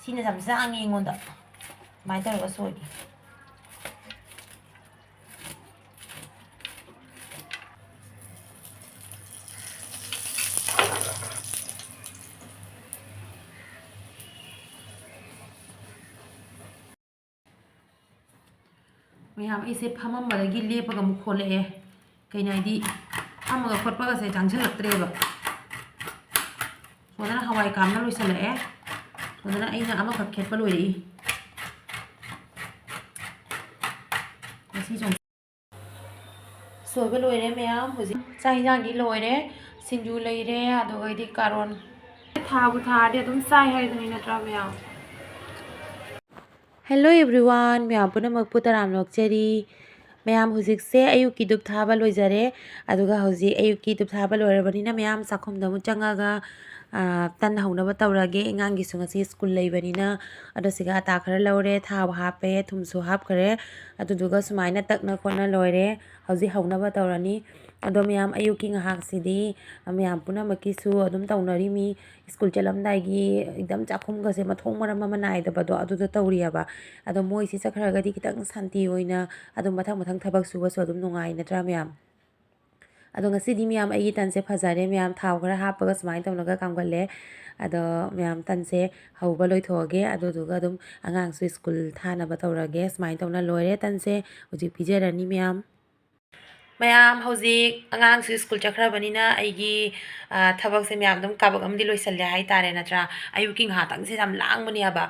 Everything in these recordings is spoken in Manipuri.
ꯁꯤꯅ ꯌꯥꯝ ꯆꯥꯡꯉꯦ ꯑꯩꯉꯣꯟꯗ ꯑꯗꯨꯃꯥꯏꯅ ꯇꯧꯔꯒ ꯁꯣꯏꯒꯦ ꯃꯌꯥꯝ ꯑꯩꯁꯦ ꯐꯝꯃꯝꯕꯗꯒꯤ ꯂꯦꯞꯄꯒ ꯑꯃꯨꯛ ꯈꯣꯠꯂꯛꯑꯦ ꯀꯩꯅꯣ ꯍꯥꯏꯗꯤ ꯐꯝꯃꯒ ꯈꯣꯠꯄꯒꯁꯦ ꯆꯪꯁꯤꯜꯂꯛꯇ꯭ꯔꯦꯕ ꯁꯣꯗꯅ ꯍꯋꯥꯏ ꯀꯥꯝꯅ ꯂꯣꯏꯁꯤꯜꯂꯛꯑꯦ ꯁꯣꯗꯅ ꯑꯩꯅ ꯑꯃꯈꯛ ꯈꯦꯠꯄ ꯂꯣꯏꯔꯛꯏ ꯉꯁꯤ ꯁꯣꯏꯕ ꯂꯣꯏꯔꯦ ꯃꯌꯥꯝ ꯍꯧꯖꯤꯛ ꯆꯥꯛ ꯌꯦꯟꯁꯥꯡꯗꯤ ꯂꯣꯏꯔꯦ ꯁꯤꯡꯖꯨ ꯂꯩꯔꯦ ꯑꯗꯨꯒ ꯑꯩꯗꯤ ꯀꯥꯔꯣꯟ ꯊꯥꯕꯨ ꯊꯥꯔꯗꯤ ꯑꯗꯨꯝ ꯆꯥꯏ ꯍꯥꯏꯗꯨꯅꯤ ꯅꯠꯇ꯭ꯔꯥ ꯃꯌꯥꯝ ꯍꯦꯜꯂꯣ ꯑꯦꯚ꯭ꯔꯤꯋꯥꯟ ꯃꯌꯥꯝ ꯄꯨꯝꯅꯃꯛꯄꯨ ꯇꯔꯥꯝꯅ ꯑꯣꯛꯆꯔꯤ ꯃꯌꯥꯝ ꯍꯧꯖꯤꯛꯁꯦ ꯑꯌꯨꯛꯀꯤ ꯙꯨꯞ ꯊꯥꯕ ꯂꯣꯏꯖꯔꯦ ꯑꯗꯨꯒ ꯍꯧꯖꯤꯛ ꯑꯌꯨꯛꯀꯤ ꯙꯨꯞ ꯊꯥꯕ ꯂꯣꯏꯔꯕꯅꯤꯅ ꯃꯌꯥꯝ ꯆꯥꯛꯈꯨꯝꯗ ꯑꯃꯨꯛ ꯆꯪꯉꯒ ꯇꯟ ꯍꯧꯅꯕ ꯇꯧꯔꯒꯦ ꯑꯉꯥꯡꯒꯤꯁꯨ ꯉꯁꯤ ꯁ꯭ꯀꯨꯜ ꯂꯩꯕꯅꯤꯅ ꯑꯗꯣ ꯁꯤꯒ ꯑꯇꯥ ꯈꯔ ꯂꯧꯔꯦ ꯊꯥꯎ ꯍꯥꯞꯄꯦ ꯊꯨꯝꯁꯨ ꯍꯥꯞꯈ꯭ꯔꯦ ꯑꯗꯨꯗꯨꯒ ꯁꯨꯃꯥꯏꯅ ꯇꯛꯅ ꯈꯣꯠꯅ ꯂꯣꯏꯔꯦ ꯍꯧꯖꯤꯛ ꯍꯧꯅꯕ ꯇꯧꯔꯅꯤ ꯑꯗꯣ ꯃꯌꯥꯝ ꯑꯌꯨꯛꯀꯤ ꯉꯥꯏꯍꯥꯛꯁꯤꯗꯤ ꯃꯌꯥꯝ ꯄꯨꯝꯅꯃꯛꯀꯤꯁꯨ ꯑꯗꯨꯝ ꯇꯧꯅꯔꯤꯃꯤ ꯁ꯭ꯀꯨꯜ ꯆꯠꯂꯝꯗꯥꯏꯒꯤ ꯑꯦꯛꯗꯝ ꯆꯥꯛꯈꯨꯝꯒꯁꯦ ꯃꯊꯣꯡ ꯃꯔꯝ ꯑꯃ ꯅꯥꯏꯗꯕꯗꯣ ꯑꯗꯨꯗ ꯇꯧꯔꯤꯑꯕ ꯑꯗꯣ ꯃꯣꯏꯁꯤ ꯆꯠꯈ꯭ꯔꯒꯗꯤ ꯈꯤꯇꯪ ꯁꯥꯟꯇꯤ ꯑꯣꯏꯅ ꯑꯗꯨꯝ ꯃꯊꯪ ꯃꯊꯪ ꯊꯕꯛ ꯁꯨꯕꯁꯨ ꯑꯗꯨm ꯅꯨꯡꯉꯥꯏ ꯅꯠꯇ꯭ꯔꯥ ꯃꯌꯥꯝ ꯑꯗꯣ ꯉꯁꯤꯗꯤ ꯃꯌꯥꯝ ꯑꯩꯒꯤ ꯇꯟꯁꯦ ꯐꯖꯔꯦ ꯃꯌꯥꯝ ꯊꯥꯎ ꯈꯔ ꯍꯥꯞꯄꯒ ꯁꯨꯃꯥꯏꯅ ꯇꯧꯅꯒ ꯀꯥꯝꯒꯠꯂꯦ ꯑꯗꯣ ꯃꯌꯥꯝ ꯇꯟꯁꯦ ꯍꯧꯕ ꯂꯣꯏꯊꯣꯛꯑꯒꯦ ꯑꯗꯨꯗꯨꯒ ꯑꯗꯨꯝ ꯑꯉꯥꯡꯁꯨ ꯁ꯭ꯀꯨꯜ ꯊꯥꯅꯕ ꯇꯧꯔꯒꯦ ꯁꯨꯃꯥꯏꯅ ꯇꯧꯅ ꯂꯣꯏꯔꯦ ꯇꯟꯁꯦ ꯍꯧꯖꯤꯛ ꯄꯤꯖꯔꯅꯤ ꯃꯌꯥꯝ ꯍꯧꯖꯤꯛ ꯑꯉꯥꯡꯁꯨ ꯁ꯭ꯀꯨꯜ ꯆꯠꯈ꯭ꯔꯕꯅꯤꯅ ꯑꯩꯒꯤ ꯊꯕꯛꯁꯦ ꯃꯌꯥꯝ ꯑꯗꯨꯝ ꯀꯥꯕꯛ ꯑꯃꯗꯤ ꯂꯣꯏꯁꯜꯂꯦ ꯍꯥꯏꯇꯥꯔꯦ ꯅꯠꯇ꯭ꯔꯥ ꯑꯌꯨꯛꯀꯤ ꯉꯥꯏꯍꯥꯛꯇꯪꯁꯦ ꯌꯥꯝ ꯂꯥꯡꯕꯅꯦꯕ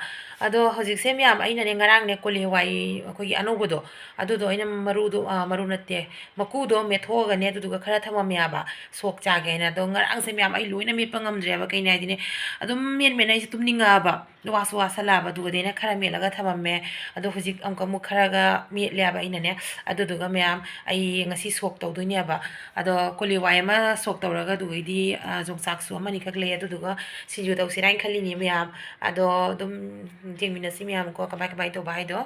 ꯑꯗꯣ ꯍꯧꯖꯤꯛꯁꯦ ꯃꯌꯥꯝ ꯑꯩꯅꯅꯦ ꯉꯔꯥꯡꯅꯦ ꯀꯣꯂꯤ ꯍꯋꯥꯏ ꯑꯩꯈꯣꯏꯒꯤ ꯑꯅꯧꯕꯗꯣ ꯑꯗꯨꯗꯣ ꯑꯩꯅ ꯃꯔꯨ ꯅꯠꯇꯦ ꯃꯀꯨꯗꯣ ꯃꯦꯠꯊꯣꯛꯑꯒꯅꯦ ꯑꯗꯨꯗꯨꯒ ꯈꯔ ꯊꯝꯃꯝꯃꯦꯕ ꯁꯣꯛ ꯆꯥꯒꯦꯅ ꯑꯗꯣ ꯉꯔꯥꯡꯁꯦ ꯃꯌꯥꯝ ꯑꯩ ꯂꯣꯏꯅ ꯃꯦꯠꯄ ꯉꯝꯗ꯭ꯔꯦꯕ ꯀꯩꯅꯣ ꯍꯥꯏꯗꯤꯅꯦ ꯑꯗꯨꯝ ꯃꯦꯠꯃꯦꯠꯅ ꯑꯩꯁꯦ ꯇꯨꯝꯅꯤꯡꯉꯛꯑꯕ ꯋꯥꯁꯨ ꯋꯥꯁꯜꯂꯛꯑꯕ ꯑꯗꯨꯒꯗꯤ ꯑꯩꯅ ꯈꯔ ꯃꯦꯠꯂꯒ ꯊꯝꯃꯝꯃꯦ ꯑꯗꯣ ꯍꯧꯖꯤꯛ ꯑꯃꯨꯛ ꯈꯔꯒ ꯃꯦꯠꯂꯦꯕ ꯑꯩꯅꯅꯦ ꯑꯗꯨꯗꯨꯒ ꯃꯌꯥꯝ ꯑꯩ ꯉꯁꯤ ꯁꯣꯛ ꯇꯧꯗꯣꯏꯅꯦꯕ ꯑꯗꯣ ꯀꯣꯂꯤ ꯍꯋꯥꯏ ꯑꯃ ꯁꯣꯛ ꯇꯧꯔꯒ ꯑꯗꯨꯒꯩꯗꯤ ꯌꯣꯡꯆꯥꯛꯁꯨ ꯑꯃꯅꯤꯈꯛ ꯂꯩ ꯑꯗꯨꯗꯨꯒ ꯁꯤꯡꯖꯨ ꯇꯧꯁꯤꯔꯥ ꯍꯥꯏꯅ ꯈꯜꯂꯤꯅꯤ ꯃꯌꯥꯝ ꯑꯗꯣ ꯑꯗꯨꯝ ꯌꯦꯡꯃꯤꯟꯅꯁꯤ ꯃꯌꯥꯝꯀꯣ ꯀꯃꯥꯏ ꯇꯧꯕ ꯍꯥꯏꯗꯣ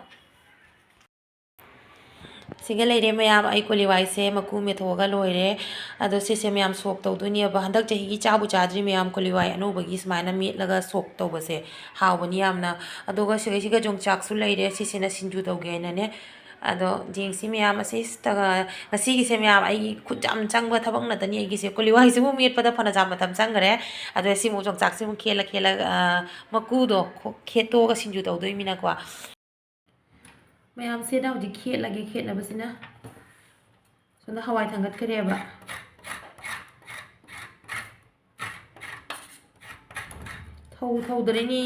ꯁꯤꯒ ꯂꯩꯔꯦ ꯃꯌꯥꯝ ꯑꯩ ꯀꯣꯂꯤ ꯍꯋꯥꯏꯁꯦ ꯃꯀꯨ ꯃꯦꯠꯊꯣꯛꯑꯒ ꯂꯣꯏꯔꯦ ꯑꯗꯣ ꯁꯤꯁꯦ ꯃꯌꯥꯝ ꯁꯣꯛ ꯇꯧꯗꯣꯏꯅꯦꯕ ꯍꯟꯗꯛ ꯆꯍꯤꯒꯤ ꯆꯥꯕꯨ ꯆꯥꯗ꯭ꯔꯤ ꯃꯌꯥꯝ ꯀꯣꯂꯤ ꯍꯋꯥꯏ ꯑꯅꯧꯕꯒꯤ ꯁꯨꯃꯥꯏꯅ ꯃꯦꯠꯂꯒ ꯁꯣꯛ ꯇꯧꯕꯁꯦ ꯍꯥꯎꯕꯅꯤ ꯌꯥꯝꯅ ꯑꯗꯨꯒ ꯁꯤꯒ ꯌꯣꯡꯆꯥꯛꯁꯨ ꯂꯩꯔꯦ ꯁꯤꯁꯤꯅ ꯁꯤꯡꯖꯨ ꯇꯧꯒꯦ ꯍꯥꯏꯅꯅꯦ ꯑꯗꯣ ꯌꯦꯡꯁꯤ ꯃꯌꯥꯝ ꯑꯁꯤꯁꯤꯗ ꯉꯁꯤꯒꯤꯁꯦ ꯃꯌꯥꯝ ꯑꯩꯒꯤ ꯈꯨꯠ ꯌꯥꯝ ꯆꯪꯕ ꯊꯕꯛ ꯅꯠꯇꯅꯤ ꯑꯩꯒꯤꯁꯦ ꯀꯣꯂꯤ ꯍꯋꯥꯏꯁꯤꯕꯨ ꯃꯦꯠꯄꯗ ꯐꯅꯌꯥꯝ ꯃꯇꯝ ꯆꯪꯈꯔꯦ ꯑꯗꯣ ꯁꯤꯃꯨꯛ ꯌꯣꯡꯆꯥꯛꯁꯤꯃꯨꯛ ꯈꯦꯠꯂꯒ ꯃꯀꯨꯗꯣ ꯈꯦꯠꯇꯣꯛꯑꯒ ꯁꯤꯡꯖꯨ ꯇꯧꯗꯣꯏꯃꯤꯅꯀꯣ ꯃꯌꯥꯝꯁꯤꯗ ꯍꯧꯖꯤꯛ ꯈꯦꯠꯂꯒꯦ ꯈꯦꯠꯅꯕꯁꯤꯅ ꯁꯣꯝꯗ ꯍꯋꯥꯏ ꯊꯥꯡꯒꯠꯈ꯭ꯔꯦꯕ ꯊꯧꯗꯔꯤꯅꯤ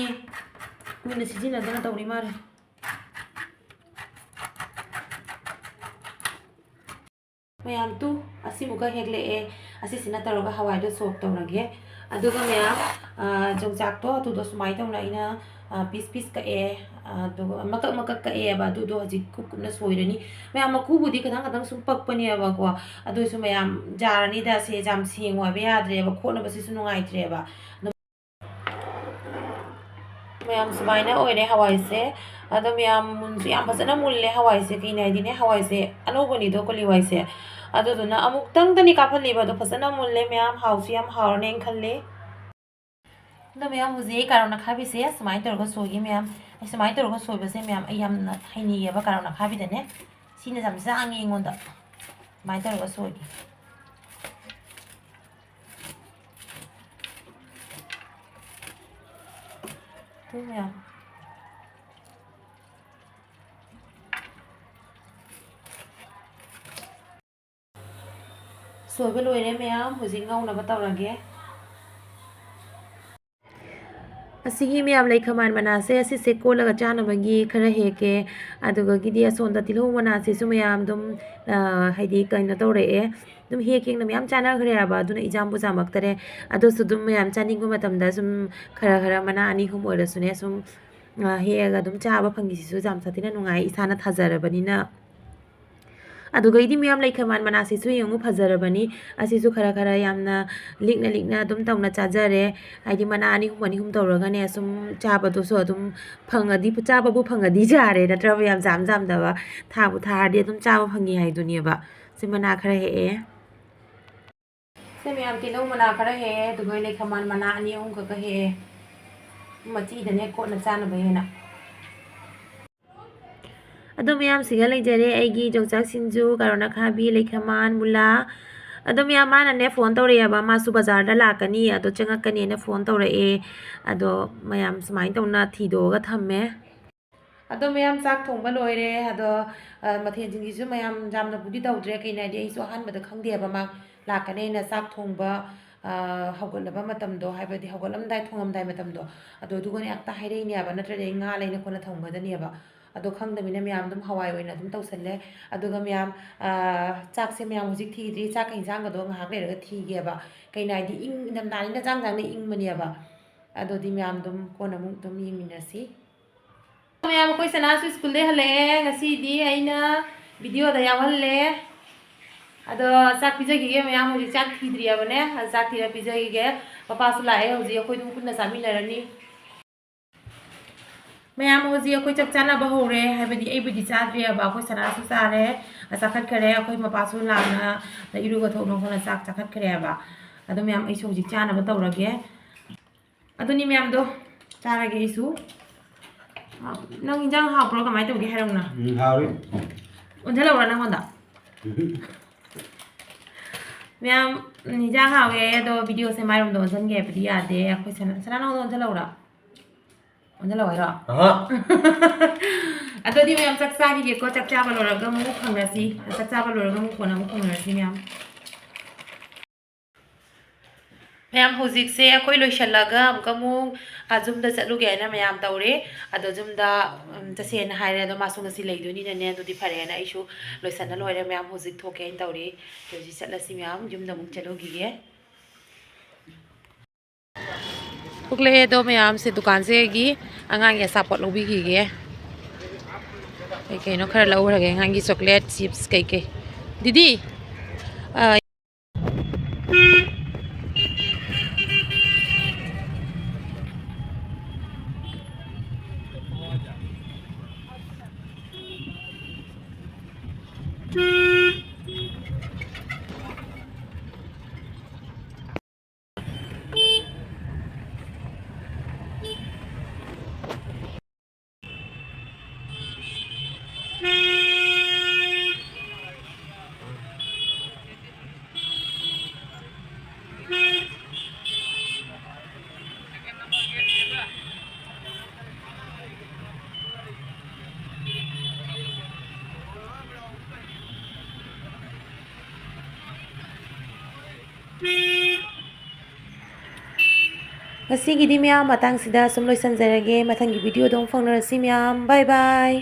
ꯀꯨꯏꯅ ꯁꯤꯖꯤꯟꯅꯗꯅ ꯇꯧꯔꯤ ꯃꯥꯜꯂꯦ ꯃꯌꯥꯝ ꯑꯁꯤꯃꯨꯛꯀ ꯍꯦꯛꯂꯛꯑꯦ ꯑꯁꯤꯁꯤꯅ ꯇꯧꯔꯒ ꯍꯋꯥꯏꯗꯣ ꯁꯣꯛ ꯇꯧꯔꯒꯦ ꯑꯗꯨꯒ ꯃꯌꯥꯝ ꯌꯣꯡꯆꯥꯛꯇꯣ ꯑꯗꯨꯗꯣ ꯁꯨꯃꯥꯏꯅ ꯇꯧꯅ ꯑꯩꯅ ꯄꯤꯁ ꯀꯛꯑꯦ ꯑꯗꯨꯒ ꯃꯀꯛ ꯀꯛꯑꯦꯕ ꯑꯗꯨꯗꯣ ꯍꯧꯖꯤꯛ ꯀꯨꯞꯅ ꯁꯣꯏꯔꯅꯤ ꯃꯌꯥꯝ ꯃꯀꯨꯕꯨꯗꯤ ꯈꯇꯪ ꯁꯨꯝ ꯄꯛꯄꯅꯦꯕꯀꯣ ꯑꯗꯨꯏꯁꯨ ꯃꯌꯥꯝ ꯖꯥꯔꯅꯤꯗ ꯁꯦ ꯌꯥꯝ ꯁꯦꯡꯉꯨ ꯍꯥꯏꯕ ꯌꯥꯗ꯭ꯔꯦꯕ ꯈꯣꯠꯅꯕꯁꯤꯁꯨ ꯅꯨꯡꯉꯥꯏꯇ꯭ꯔꯦꯕ ꯃꯌꯥꯝ ꯁꯨꯃꯥꯏꯅ ꯑꯣꯏꯔꯦ ꯍꯋꯥꯏꯁꯦ ꯑꯗꯣ ꯃꯌꯥꯝ ꯃꯨꯟꯁꯨ ꯌꯥꯝ ꯐꯖꯅ ꯃꯨꯜꯂꯦ ꯍꯋꯥꯏꯁꯦ ꯀꯩꯅꯣ ꯍꯥꯏꯗꯤꯅꯦ ꯍꯋꯥꯏꯁꯦ ꯑꯅꯧꯕꯅꯤꯗꯣ ꯀꯣꯂꯤ ꯍꯋꯥꯏꯁꯦ ꯑꯗꯨꯗꯨꯅ ꯑꯃꯨꯛꯇꯪꯗꯅꯤ ꯀꯥꯞꯍꯜꯂꯤꯕ ꯑꯗꯣ ꯐꯖꯅ ꯃꯨꯜꯂꯦ ꯃꯌꯥꯝ ꯍꯥꯎꯁꯨ ꯌꯥꯝ ꯍꯥꯎꯔꯅꯦꯅ ꯈꯜꯂꯤ ꯑꯗꯣ ꯃꯌꯥꯝ ꯍꯧꯖꯤꯛ ꯀꯥꯔꯣꯠ ꯑꯈꯥꯕꯤꯁꯦ ꯁꯨꯃꯥꯏꯅ ꯇꯧꯔꯒ ꯁꯣꯏꯒꯦ ꯃꯌꯥꯝ ꯁꯨꯃꯥꯏꯅ ꯇꯧꯔꯒ ꯁꯣꯏꯕꯁꯦ ꯃꯌꯥꯝ ꯑꯩ ꯌꯥꯝꯅ ꯍꯩꯅꯩꯌꯦꯕ ꯀꯥꯔꯣꯠ ꯑꯈꯥꯕꯤꯗꯅꯦ ꯁꯤꯅ ꯌꯥꯝ ꯆꯥꯡꯉꯦ ꯑꯩꯉꯣꯟꯗ ꯁꯨꯃꯥꯏꯅ ꯇꯧꯔꯒ ꯁꯣꯏꯒꯦ ꯃꯌꯥꯝ ꯁꯣꯏꯕ ꯂꯣꯏꯔꯦ ꯃꯌꯥꯝ ꯍꯧꯖꯤꯛ ꯉꯧꯅꯕ ꯇꯧꯔꯒꯦ ꯑꯁꯤꯒꯤ ꯃꯌꯥꯝ ꯂꯩꯈꯥꯃꯥꯟ ꯃꯅꯥꯁꯦ ꯑꯁꯤꯁꯦ ꯀꯣꯠꯂꯒ ꯆꯥꯅꯕꯒꯤ ꯈꯔ ꯍꯦꯛꯀꯦ ꯑꯗꯨꯒꯒꯤꯗꯤ ꯑꯁꯣꯝꯗ ꯇꯤꯜꯍꯧ ꯃꯅꯥꯁꯤꯁꯨ ꯃꯌꯥꯝ ꯑꯗꯨꯝ ꯍꯥꯏꯗꯤ ꯀꯩꯅꯣ ꯇꯧꯔꯛꯑꯦ ꯑꯗꯨꯝ ꯍꯦꯛꯅ ꯃꯌꯥꯝ ꯆꯥꯅꯈ꯭ꯔꯦꯕ ꯑꯗꯨꯅ ꯏꯖꯥꯝꯕꯨ ꯆꯥꯃꯛꯇꯔꯦ ꯑꯗꯨꯁꯨ ꯑꯗꯨꯝ ꯃꯌꯥꯝ ꯆꯥꯅꯤꯡꯕ ꯃꯇꯝꯗ ꯁꯨꯝ ꯈꯔ ꯃꯅꯥ ꯑꯅꯤ ꯑꯍꯨꯝ ꯑꯣꯏꯔꯁꯨꯅꯦ ꯁꯨꯝ ꯍꯦꯛꯑꯒ ꯑꯗꯨꯝ ꯆꯥꯕ ꯐꯪꯉꯤꯁꯤꯁꯨ ꯌꯥꯝ ꯁꯥꯊꯤꯅ ꯅꯨꯡꯉꯥꯏ ꯏꯁꯥꯅ ꯊꯥꯖꯔꯕꯅꯤꯅ ꯑꯗꯨꯒꯩꯗꯤ ꯃꯌꯥꯝ ꯂꯩꯈꯥꯃꯥꯟ ꯃꯅꯥꯁꯤꯁꯨ ꯌꯦꯡꯉꯨ ꯐꯖꯔꯕꯅꯤ ꯑꯁꯤꯁꯨ ꯈꯔ ꯌꯥꯝꯅ ꯂꯤꯛꯅ ꯑꯗꯨꯝ ꯇꯧꯅ ꯆꯥꯖꯔꯦ ꯍꯥꯏꯗꯤ ꯃꯅꯥ ꯑꯅꯤ ꯑꯍꯨꯝ ꯇꯧꯔꯒꯅꯦ ꯁꯨꯝ ꯆꯥꯕꯗꯨꯁꯨ ꯑꯗꯨꯝ ꯆꯥꯕꯕꯨ ꯐꯪꯉꯗꯤ ꯌꯥꯔꯦ ꯅꯠꯇ꯭ꯔꯕ ꯌꯥꯝ ꯆꯥꯝꯗꯕ ꯊꯥꯕꯨ ꯊꯥꯔꯗꯤ ꯑꯗꯨꯝ ꯆꯥꯕ ꯐꯪꯉꯤ ꯍꯥꯏꯗꯨꯅꯦꯕ ꯁꯤ ꯃꯅꯥ ꯈꯔ ꯍꯦꯛꯑꯦ ꯁꯤ ꯃꯌꯥꯝ ꯇꯤꯜꯍꯧ ꯃꯅꯥ ꯈꯔ ꯍꯦꯛꯑꯦ ꯑꯗꯨꯒ ꯂꯩꯈꯥꯃꯥꯟ ꯃꯅꯥ ꯑꯅꯤ ꯑꯍꯨꯝ ꯈꯛꯀ ꯍꯦꯛꯑꯦ ꯃꯆꯤꯗꯅꯦ ꯀꯣꯠꯅ ꯆꯥꯅꯕ ꯍꯦꯟꯅ ꯑꯗꯣ ꯃꯌꯥꯝꯁꯤꯒ ꯂꯩꯖꯔꯦ ꯑꯩꯒꯤ ꯌꯣꯡꯆꯥꯛ ꯁꯤꯡꯖꯨ ꯀꯥꯔꯣꯠ ꯑꯈꯥꯕꯤ ꯂꯩꯈꯥꯃꯥꯟ ꯃꯨꯂꯥ ꯑꯗꯣ ꯃꯌꯥꯝ ꯃꯥꯅꯅꯦ ꯐꯣꯟ ꯇꯧꯔꯛꯑꯦꯕ ꯃꯥꯁꯨ ꯕꯖꯥꯔꯗ ꯂꯥꯛꯀꯅꯤ ꯑꯗꯣ ꯆꯪꯉꯛꯀꯅꯤꯅ ꯐꯣꯟ ꯇꯧꯔꯛꯑꯦ ꯑꯗꯣ ꯃꯌꯥꯝ ꯁꯨꯃꯥꯏꯅ ꯇꯧꯅ ꯊꯤꯗꯣꯛꯑꯒ ꯊꯝꯃꯦ ꯑꯗꯣ ꯃꯌꯥꯝ ꯆꯥꯛ ꯊꯣꯡꯕ ꯂꯣꯏꯔꯦ ꯑꯗꯣ ꯃꯊꯦꯜꯁꯤꯡꯁꯤꯁꯨ ꯃꯌꯥꯝ ꯌꯥꯝꯅꯕꯨꯗꯤ ꯇꯧꯗ꯭ꯔꯦ ꯀꯩꯅꯣ ꯍꯥꯏꯗꯤ ꯑꯩꯁꯨ ꯑꯍꯥꯟꯕꯗ ꯈꯪꯗꯦꯕ ꯃꯥ ꯂꯥꯛꯀꯅꯦꯅ ꯆꯥꯛ ꯊꯣꯡꯕ ꯍꯧꯒꯠꯂꯕ ꯃꯇꯝꯗꯣ ꯍꯥꯏꯕꯗꯤ ꯍꯧꯒꯠꯂꯝꯗꯥꯏ ꯊꯣꯡꯉꯝꯗꯥꯏ ꯃꯇꯝꯗꯣ ꯑꯗꯣ ꯑꯗꯨꯒꯅꯦ ꯍꯦꯛꯇ ꯍꯥꯏꯔꯛꯏꯅꯦꯕ ꯅꯠꯇ꯭ꯔꯗꯤ ꯑꯩ ꯉꯥ ꯂꯩꯅ ꯈꯣꯠꯅ ꯊꯝꯒꯗꯅꯦꯕ ꯑꯗꯣ ꯈꯪꯗꯕꯅꯤꯅ ꯃꯌꯥꯝ ꯑꯗꯨꯝ ꯍꯋꯥꯏ ꯑꯣꯏꯅ ꯑꯗꯨꯝ ꯇꯧꯁꯜꯂꯦ ꯑꯗꯨꯒ ꯃꯌꯥꯝ ꯆꯥꯛꯁꯦ ꯃꯌꯥꯝ ꯍꯧꯖꯤꯛ ꯊꯤꯗ꯭ꯔꯤ ꯆꯥꯛꯀ ꯏꯟꯁꯥꯡꯒꯗꯣ ꯉꯥꯏꯍꯥꯛ ꯂꯩꯔꯒ ꯊꯤꯒꯦꯕ ꯀꯩꯅꯣ ꯍꯥꯏꯗꯤ ꯏꯪꯊꯝꯊꯥꯅꯤꯅ ꯆꯥꯡ ꯏꯪꯕꯅꯦꯕ ꯑꯗꯨꯗꯤ ꯃꯌꯥꯝ ꯑꯗꯨꯝ ꯀꯣꯟꯅ ꯑꯃꯨꯛ ꯑꯗꯨꯝ ꯌꯦꯡꯃꯤꯟꯅꯁꯤ ꯃꯌꯥꯝ ꯑꯩꯈꯣꯏ ꯁꯅꯥꯁꯨ ꯁ꯭ꯀꯨꯜꯗꯩ ꯍꯜꯂꯛꯑꯦ ꯉꯁꯤꯗꯤ ꯑꯩꯅ ꯚꯤꯗꯤꯑꯣꯗ ꯌꯥꯎꯍꯜꯂꯦ ꯑꯗꯣ ꯆꯥꯛ ꯄꯤꯖꯈꯤꯒꯦ ꯃꯌꯥꯝ ꯍꯧꯖꯤꯛ ꯆꯥꯛ ꯊꯤꯗ꯭ꯔꯤꯌꯥꯕꯅꯦ ꯆꯥꯛ ꯊꯤꯔ ꯄꯤꯖꯈꯤꯒꯦ ꯃꯄꯥꯁꯨ ꯂꯥꯛꯑꯦ ꯍꯧꯖꯤꯛ ꯑꯩꯈꯣꯏ ꯑꯗꯨꯝ ꯄꯨꯟꯅ ꯆꯥꯃꯤꯟꯅꯔꯅꯤ ꯃꯌꯥꯝ ꯍꯧꯖꯤꯛ ꯑꯩꯈꯣꯏ ꯆꯥꯛ ꯆꯥꯅꯕ ꯍꯧꯔꯦ ꯍꯥꯏꯕꯗꯤ ꯑꯩꯕꯨꯗꯤ ꯆꯥꯗ꯭ꯔꯤꯑꯕ ꯑꯩꯈꯣꯏ ꯁꯅꯥꯁꯨ ꯆꯥꯔꯦ ꯆꯥꯈꯠꯈ꯭ꯔꯦ ꯑꯩꯈꯣꯏ ꯃꯄꯥꯁꯨ ꯂꯥꯛꯅ ꯏꯔꯨꯒ ꯊꯣꯛꯅ ꯈꯣꯠꯅ ꯆꯥꯛ ꯆꯥꯈꯠꯈ꯭ꯔꯦꯕ ꯑꯗꯣ ꯃꯌꯥꯝ ꯑꯩꯁꯨ ꯍꯧꯖꯤꯛ ꯆꯥꯅꯕ ꯇꯧꯔꯒꯦ ꯑꯗꯨꯅꯤ ꯃꯌꯥꯝꯗꯣ ꯆꯥꯔꯒꯦ ꯑꯩꯁꯨ ꯅꯪ ꯏꯟꯖꯥꯡ ꯍꯥꯎꯕ꯭ꯔꯣ ꯀꯃꯥꯏꯅ ꯇꯧꯒꯦ ꯍꯥꯏꯔꯧꯅ ꯍꯥꯎꯔꯤ ꯑꯣꯟꯊꯜꯂꯧꯔꯥ ꯅꯪꯉꯣꯟꯗ ꯃꯌꯥꯝ ꯏꯟꯖꯥꯡ ꯍꯥꯎꯋꯦ ꯑꯗꯣ ꯚꯤꯗꯤꯑꯣꯁꯦ ꯃꯥꯏꯔꯣꯝꯗ ꯑꯣꯟꯁꯤꯟꯒꯦ ꯍꯥꯏꯕꯗꯤ ꯌꯥꯗꯦ ꯑꯩꯈꯣꯏ ꯁꯅꯥ ꯅꯪꯉꯣꯟꯗ ꯑꯣꯟꯊꯜꯂꯧꯔꯥ ꯑꯣꯟꯊꯜꯂꯧ ꯍꯥꯏꯔꯣ ꯑꯗꯨꯗꯤ ꯃꯌꯥꯝ ꯆꯥꯛ ꯆꯥꯈꯤꯒꯦꯀꯣ ꯆꯥꯛ ꯆꯥꯕ ꯂꯣꯏꯔꯒ ꯑꯃꯨꯛ ꯐꯪꯅꯁꯤ ꯆꯥꯛ ꯆꯥꯕ ꯂꯣꯏꯔꯒ ꯑꯃꯨꯛ ꯀꯣꯟꯅ ꯑꯃꯨꯛ ꯐꯪꯅꯔꯁꯤ ꯃꯌꯥꯝ ꯍꯧꯖꯤꯛꯁꯦ ꯑꯩꯈꯣꯏ ꯂꯣꯏꯁꯤꯜꯂꯒ ꯑꯃꯨꯛ ꯖꯨꯝꯗ ꯆꯠꯂꯨꯒꯦ ꯍꯥꯏꯅ ꯃꯌꯥꯝ ꯇꯧꯔꯦ ꯑꯗꯣ ꯖꯨꯝꯗ ꯆꯠꯁꯦꯅ ꯍꯥꯏꯔꯦ ꯑꯗꯣ ꯃꯥꯁꯨ ꯉꯁꯤ ꯂꯩꯗꯣꯏꯅꯤꯅꯅꯦ ꯑꯗꯨꯗꯤ ꯐꯔꯦꯅ ꯑꯩꯁꯨ ꯂꯣꯏꯁꯟꯅ ꯂꯣꯏꯔꯦ ꯃꯌꯥꯝ ꯍꯧꯖꯤꯛ ꯊꯣꯛꯀꯦ ꯍꯥꯏꯅ ꯇꯧꯔꯤ ꯍꯧꯖꯤꯛ ꯆꯠꯂꯁꯤ ꯃꯌꯥꯝ ꯌꯨꯝꯗ ꯑꯃꯨꯛ ꯆꯠꯂꯨꯈꯤꯒꯦ ꯊꯣꯛꯂꯛꯑꯦ ꯑꯗꯣ ꯃꯌꯥꯝꯁꯦ ꯗꯨꯀꯥꯟꯁꯦꯒꯤ ꯑꯉꯥꯡꯒꯤ ꯑꯆꯥꯄꯣꯠ ꯂꯧꯕꯤꯈꯤꯒꯦ ꯀꯩꯅꯣ ꯈꯔ ꯂꯧꯈ꯭ꯔꯒꯦ ꯑꯉꯥꯡꯒꯤ ꯆꯣꯀ꯭ꯂꯦꯠ ꯆꯤꯞꯁ ꯀꯩꯀꯩ ꯗꯤꯗꯤ ꯉꯁꯤꯒꯤꯗꯤ ꯃꯌꯥꯝ ꯃꯇꯥꯡꯁꯤꯗ ꯁꯨꯝ ꯂꯣꯏꯁꯟꯖꯔꯒꯦ ꯃꯊꯪꯒꯤ ꯚꯤꯗꯤꯑꯣꯗ ꯑꯃꯨꯛ ꯐꯪꯅꯔꯁꯤ ꯃꯌꯥꯝ ꯕꯥꯏ ꯕꯥꯏ